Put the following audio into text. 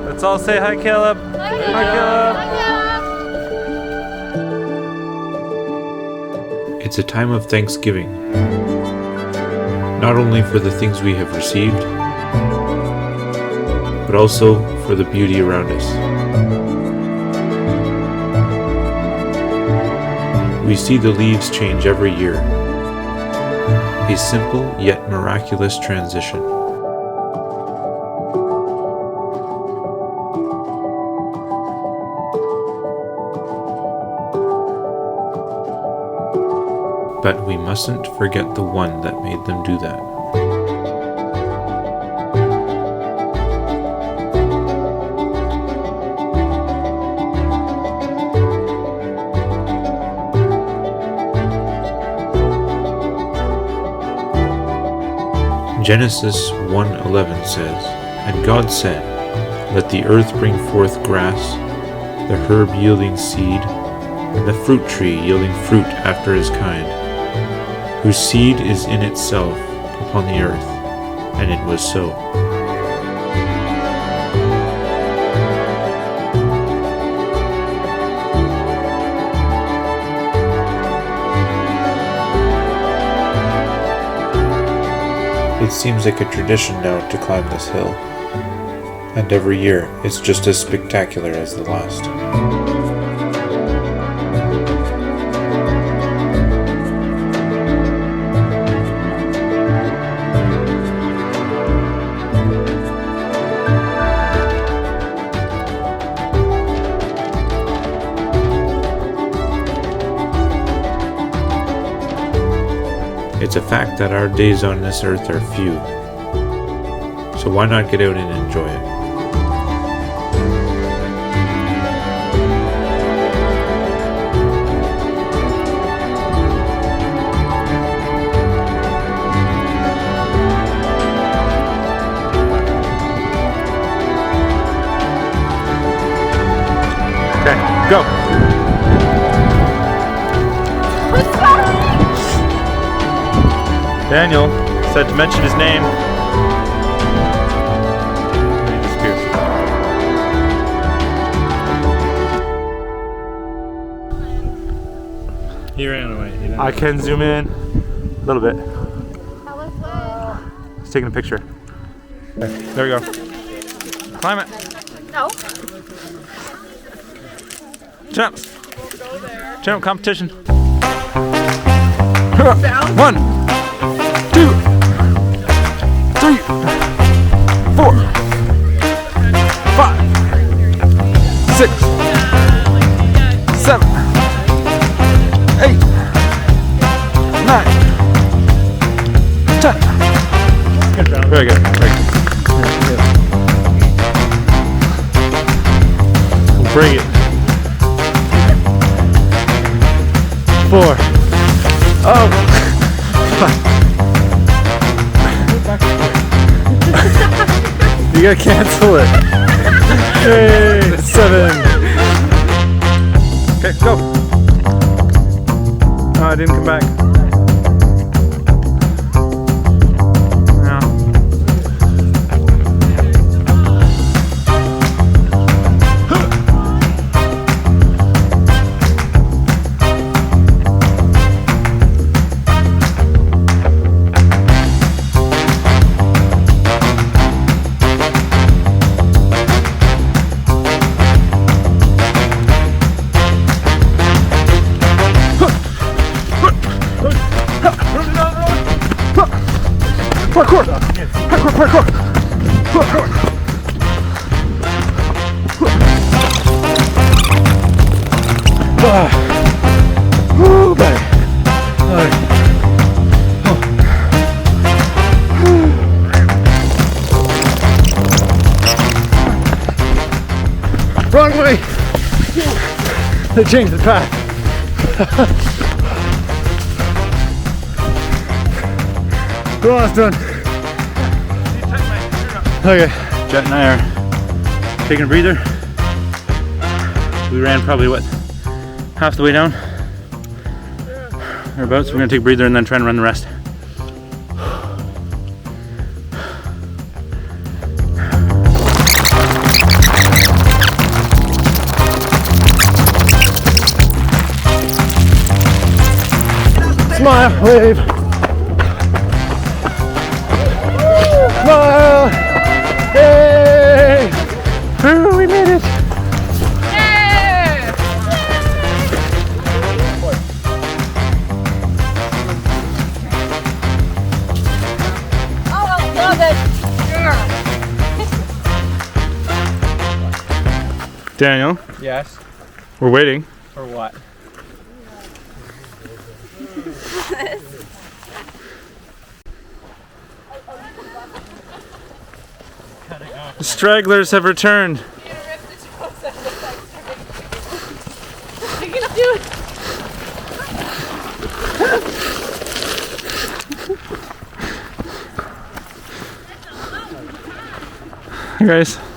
Let's all say hi, Caleb. Hi, Caleb. It's a time of thanksgiving, not only for the things we have received, but also for the beauty around us. We see the leaves change every year, a simple yet miraculous transition. But we mustn't forget the one that made them do that. Genesis 1:11 says, "And God said, Let the earth bring forth grass, the herb yielding seed, and the fruit tree yielding fruit after his kind, whose seed is in itself upon the earth." And it was so. It seems like a tradition now to climb this hill, and every year it's just as spectacular as the last. It's a fact that our days on this earth are few, so why not get out and enjoy it? Okay, go. Daniel said to mention his name. He disappears. He ran away. I can zoom in a little bit. He's taking a picture. Okay, there we go. Climb it. No. Jump. Jump competition. 1, 2, 3, 4, 5, 6, 7, 8, 9, 10. Very good. Very good. We'll bring it. 4. Oh. You gotta cancel it. Hey, 7. Okay, go. Oh, I didn't come back. No. Parkour! Parkour, parkour! Parkour! Woo, buddy! Wrong way! They changed the path. We're almost done. Okay. Jet and I are taking a breather. We ran probably, half the way down? our boats. We're gonna take a breather and then try and run the rest. Smile, wave. Smile. Yay! Woo, we made it. Daniel, Yes. we're waiting. For what? The stragglers have returned. You can do it. Hi guys.